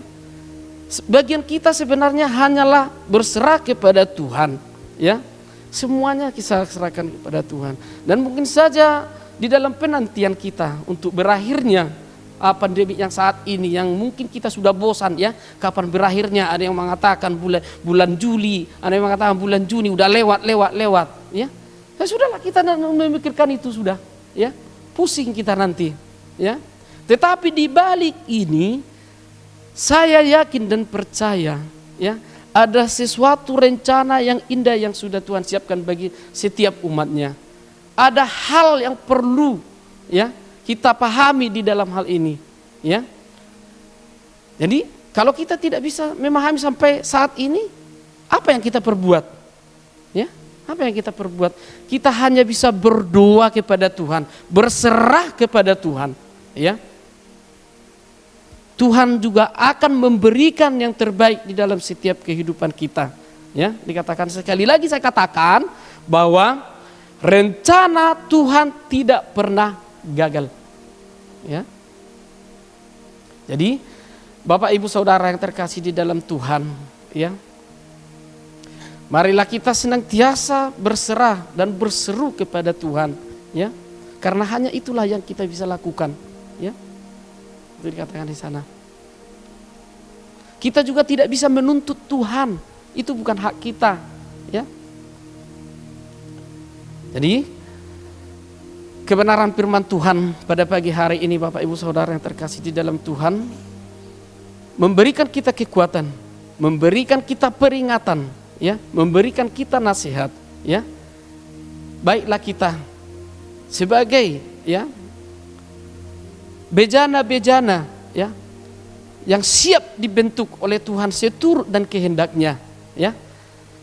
Speaker 2: Bagian kita sebenarnya hanyalah berserah kepada Tuhan, ya. Semuanya kita serahkan kepada Tuhan. Dan mungkin saja di dalam penantian kita untuk berakhirnya pandemi yang saat ini, yang mungkin kita sudah bosan, ya, kapan berakhirnya. Ada yang mengatakan bulan Juli, ada yang mengatakan bulan Juni, udah lewat, ya. Ya sudahlah, kita memikirkan itu sudah, ya, pusing kita nanti, ya. Tetapi di balik ini, saya yakin dan percaya, ya, ada sesuatu rencana yang indah yang sudah Tuhan siapkan bagi setiap umatnya. Ada hal yang perlu, ya, kita pahami di dalam hal ini, ya. Jadi kalau kita tidak bisa memahami sampai saat ini, apa yang kita perbuat, ya? Apa yang kita perbuat? Kita hanya bisa berdoa kepada Tuhan, berserah kepada Tuhan, ya. Tuhan juga akan memberikan yang terbaik di dalam setiap kehidupan kita, ya. Dikatakan sekali lagi, saya katakan bahwa rencana Tuhan tidak pernah gagal, ya. Jadi Bapak Ibu Saudara yang terkasih di dalam Tuhan, ya, marilah kita senantiasa berserah dan berseru kepada Tuhan, ya, karena hanya itulah yang kita bisa lakukan, ya. Itu dikatakan di sana. Kita juga tidak bisa menuntut Tuhan, itu bukan hak kita, ya. Jadi kebenaran firman Tuhan pada pagi hari ini, Bapak Ibu Saudara yang terkasih di dalam Tuhan, memberikan kita kekuatan, memberikan kita peringatan, ya, memberikan kita nasihat, ya. Baiklah kita sebagai, ya, bejana-bejana, ya, yang siap dibentuk oleh Tuhan seturut dan kehendaknya, ya.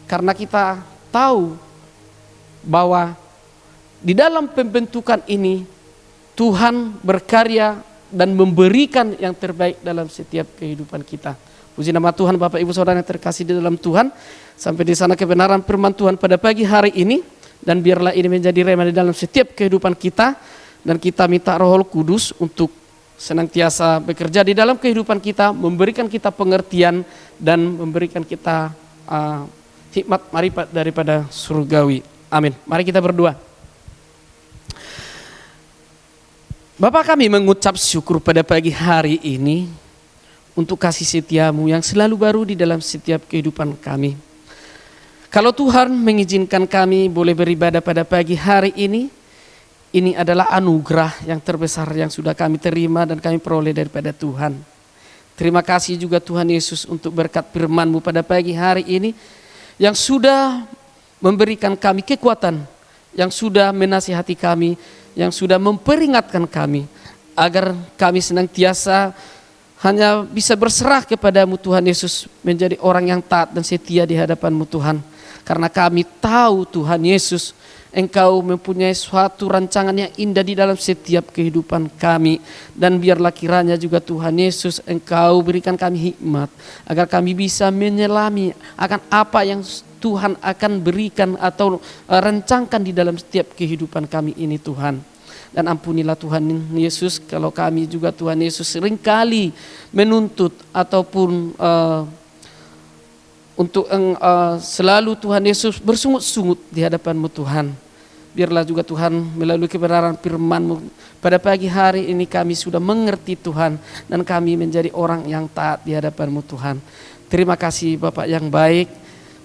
Speaker 2: Karena kita tahu bahwa di dalam pembentukan ini Tuhan berkarya dan memberikan yang terbaik dalam setiap kehidupan kita. Puji nama Tuhan, Bapak Ibu Saudara yang terkasih di dalam Tuhan. Sampai di sana kebenaran firman Tuhan pada pagi hari ini, dan biarlah ini menjadi rema di dalam setiap kehidupan kita, dan kita minta Roh Kudus untuk senantiasa bekerja di dalam kehidupan kita, memberikan kita pengertian dan memberikan kita hikmat marifat daripada surgawi. Amin. Mari kita berdoa. Bapa, kami mengucap syukur pada pagi hari ini untuk kasih setiamu yang selalu baru di dalam setiap kehidupan kami. Kalau Tuhan mengizinkan kami boleh beribadah pada pagi hari ini adalah anugerah yang terbesar yang sudah kami terima dan kami peroleh daripada Tuhan. Terima kasih juga Tuhan Yesus untuk berkat firman-Mu pada pagi hari ini yang sudah memberikan kami kekuatan, yang sudah menasihati kami, yang sudah memperingatkan kami agar kami senantiasa hanya bisa berserah kepadamu Tuhan Yesus, menjadi orang yang taat dan setia di hadapan-Mu Tuhan. Karena kami tahu Tuhan Yesus, Engkau mempunyai suatu rancangan yang indah di dalam setiap kehidupan kami. Dan biarlah kiranya juga Tuhan Yesus, Engkau berikan kami hikmat agar kami bisa menyelami akan apa yang Tuhan akan berikan atau rencangkan di dalam setiap kehidupan kami ini Tuhan. Dan ampunilah Tuhan Yesus kalau kami juga Tuhan Yesus seringkali menuntut ataupun untuk selalu Tuhan Yesus bersungut-sungut di hadapan-Mu Tuhan. Biarlah juga Tuhan melalui kebenaran firman-Mu pada pagi hari ini kami sudah mengerti Tuhan dan kami menjadi orang yang taat di hadapan-Mu Tuhan. Terima kasih Bapak yang baik.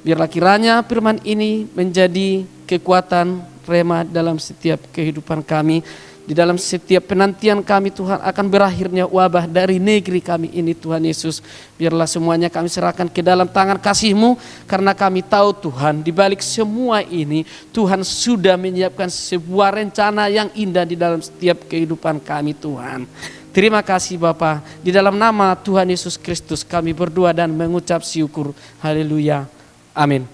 Speaker 2: Biarlah kiranya firman ini menjadi kekuatan rema dalam setiap kehidupan kami. Di dalam setiap penantian kami Tuhan akan berakhirnya wabah dari negeri kami ini Tuhan Yesus. Biarlah semuanya kami serahkan ke dalam tangan kasih-Mu. Karena kami tahu Tuhan di balik semua ini Tuhan sudah menyiapkan sebuah rencana yang indah di dalam setiap kehidupan kami Tuhan. Terima kasih Bapa. Di dalam nama Tuhan Yesus Kristus kami berdoa dan mengucap syukur. Haleluya. Amin.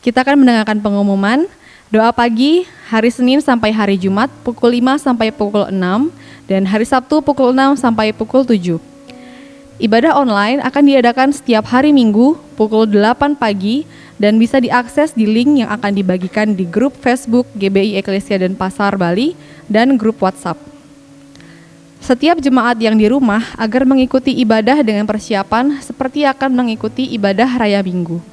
Speaker 1: Kita akan mendengarkan pengumuman doa pagi hari Senin sampai hari Jumat pukul 5 sampai pukul 6 dan hari Sabtu pukul 6 sampai pukul 7. Ibadah online akan diadakan setiap hari Minggu pukul 8 pagi dan bisa diakses di link yang akan dibagikan di grup Facebook GBI Eklesia Denpasar Bali dan grup WhatsApp. Setiap jemaat yang di rumah agar mengikuti ibadah dengan persiapan seperti akan mengikuti ibadah Raya Minggu.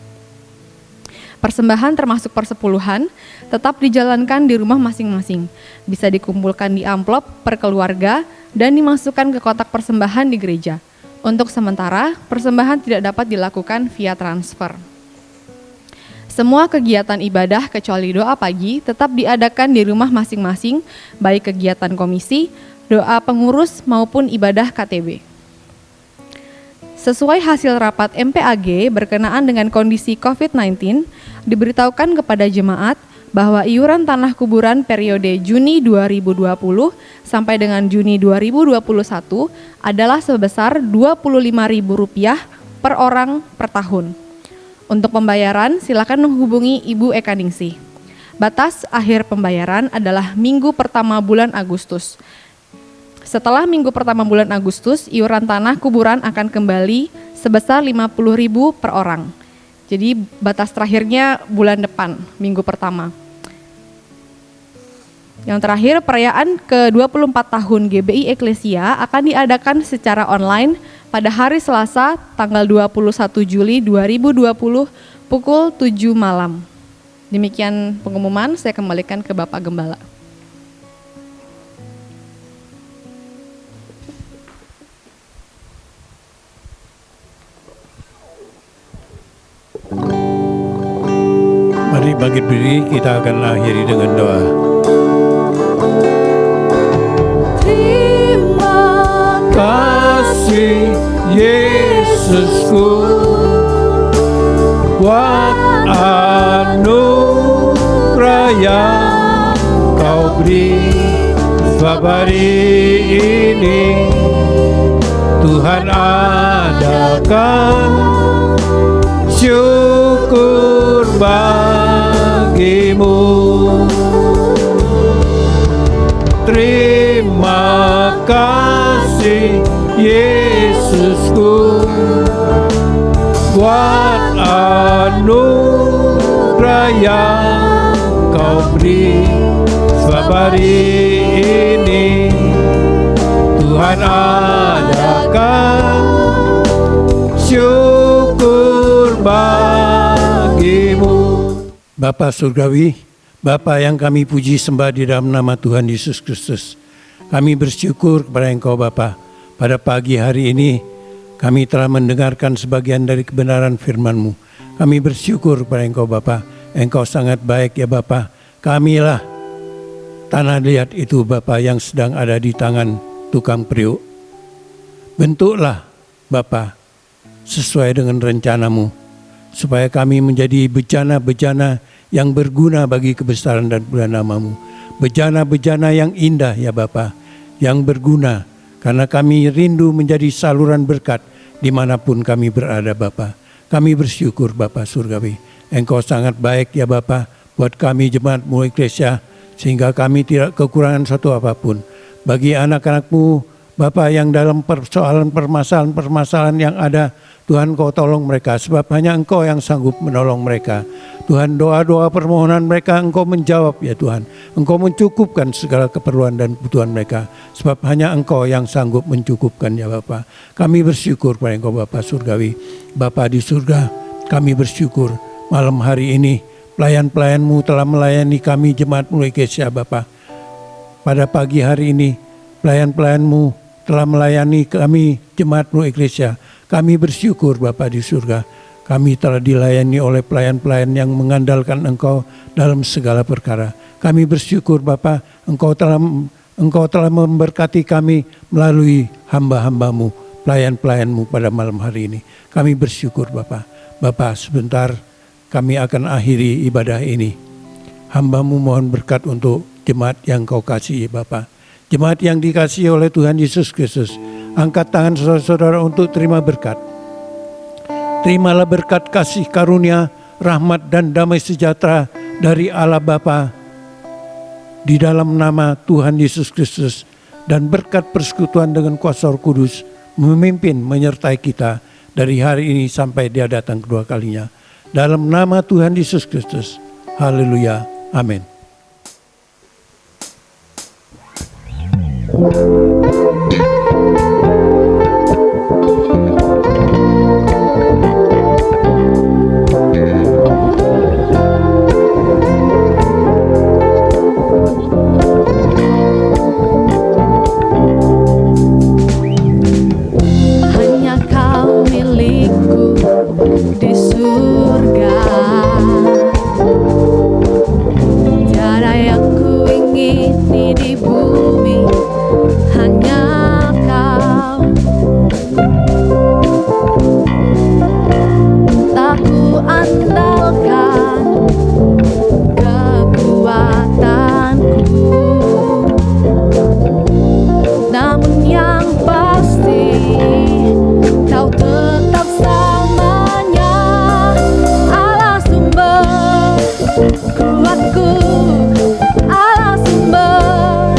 Speaker 1: Persembahan termasuk persepuluhan tetap dijalankan di rumah masing-masing. Bisa dikumpulkan di amplop per keluarga dan dimasukkan ke kotak persembahan di gereja. Untuk sementara, persembahan tidak dapat dilakukan via transfer. Semua kegiatan ibadah kecuali doa pagi tetap diadakan di rumah masing-masing, baik kegiatan komisi, doa pengurus maupun ibadah KTB. Sesuai hasil rapat MPAG berkenaan dengan kondisi COVID-19, diberitahukan kepada jemaat bahwa iuran tanah kuburan periode Juni 2020 sampai dengan Juni 2021 adalah sebesar Rp25.000 per orang per tahun. Untuk pembayaran, silakan menghubungi Ibu Eka Ningsih. Batas akhir pembayaran adalah minggu pertama bulan Agustus. Setelah minggu pertama bulan Agustus, iuran tanah kuburan akan kembali sebesar Rp50.000 per orang. Jadi batas terakhirnya bulan depan, minggu pertama. Yang terakhir, perayaan ke-24 tahun GBI Eklesia akan diadakan secara online pada hari Selasa tanggal 21 Juli 2020 pukul 7 malam. Demikian pengumuman, saya kembalikan ke Bapak Gembala.
Speaker 3: Mari bangkit berdiri, kita akan akhiri dengan doa.
Speaker 4: Terima
Speaker 3: Kasih Yesusku, buat anugerah yang Kau beri. Sebab hari ini Tuhan adakan syukur bagimu. Terima kasih Yesusku, buat anugerah yang Kau beri. Sebab hari ini Tuhan adakan syukur bagimu. Bapa Surgawi, Bapa yang kami puji sembah di dalam nama Tuhan Yesus Kristus. Kami bersyukur kepada Engkau Bapa. Pada pagi hari ini kami telah mendengarkan sebagian dari kebenaran firman-Mu. Kami bersyukur kepada Engkau Bapa. Engkau sangat baik ya Bapa. Kamilah tanah liat itu Bapa yang sedang ada di tangan tukang priuk. Bentuklah Bapa sesuai dengan rencana-Mu, supaya kami menjadi bejana-bejana yang berguna bagi kebesaran dan kemuliaan nama-Mu. Bejana-bejana yang indah ya Bapa, yang berguna, karena kami rindu menjadi saluran berkat dimanapun kami berada Bapa. Kami bersyukur Bapa Surgawi. Engkau sangat baik ya Bapa buat kami jemaat-Mu Eklesia, sehingga kami tidak kekurangan satu apapun. Bagi anak-anak-Mu Bapa yang dalam permasalahan-permasalahan yang ada, Tuhan Kau tolong mereka, sebab hanya Engkau yang sanggup menolong mereka. Tuhan, doa-doa permohonan mereka Engkau menjawab ya Tuhan. Engkau mencukupkan segala keperluan dan kebutuhan mereka, sebab hanya Engkau yang sanggup mencukupkan ya Bapa. Kami bersyukur kepada Engkau Bapa Surgawi. Bapa di surga, kami bersyukur malam hari ini pelayan-pelayan-Mu telah melayani kami jemaat-Mu Eklesia Bapa. Pada pagi hari ini pelayan-pelayan-Mu telah melayani kami jemaat-Mu Eklesia. Kami bersyukur Bapa di surga. Kami telah dilayani oleh pelayan-pelayan yang mengandalkan Engkau dalam segala perkara. Kami bersyukur Bapa, Engkau telah memberkati kami melalui hamba-hamba-Mu, pelayan-pelayan-Mu pada malam hari ini. Kami bersyukur Bapa. Bapa, sebentar kami akan akhiri ibadah ini. Hamba-Mu mohon berkat untuk jemaat yang Kau kasihi Bapa. Jemaat yang dikasihi oleh Tuhan Yesus Kristus, angkat tangan saudara-saudara untuk terima berkat. Terimalah berkat kasih karunia, rahmat dan damai sejahtera dari Allah Bapa di dalam nama Tuhan Yesus Kristus, dan berkat persekutuan dengan kuasa Roh Kudus memimpin menyertai kita dari hari ini sampai Dia datang kedua kalinya. Dalam nama Tuhan Yesus Kristus. Haleluya. Amin.
Speaker 1: Hanya Kau milikku di surga, tiada yang ku ingini di bumi, hanya Kau. Tak ku andalkan kekuatanku, namun yang pasti Kau tetap selamanya Allah sumber kuatku, Allah sumber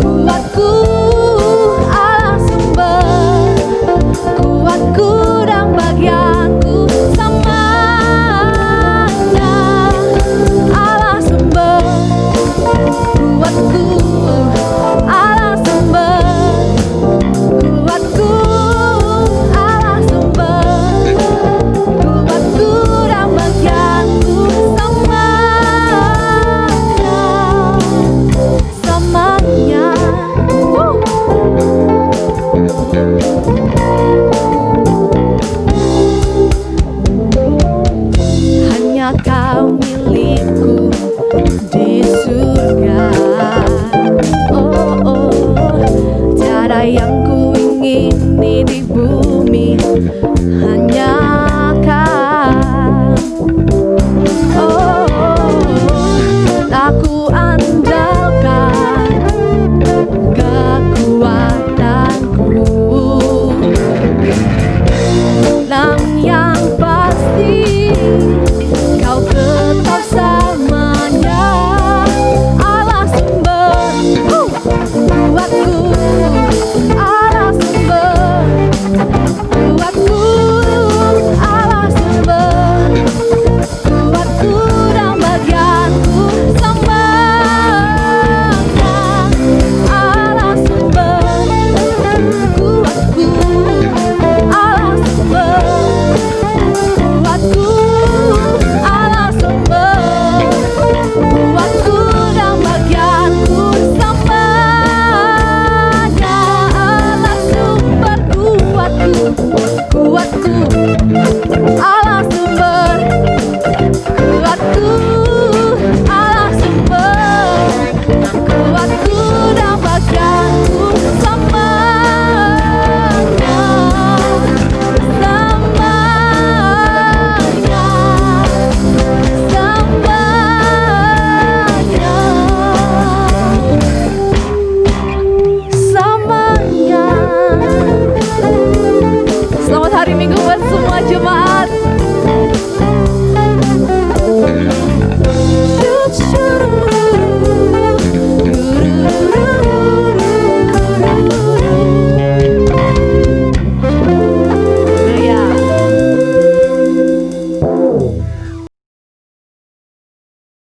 Speaker 1: kuatku, Allah sumber kuatku dan bagianku selamanya. Allah sumber kuatku, Allah sumber kuatku, Allah sumber kuatku dan bagianku selamanya. Hanya Kau milikku di surga.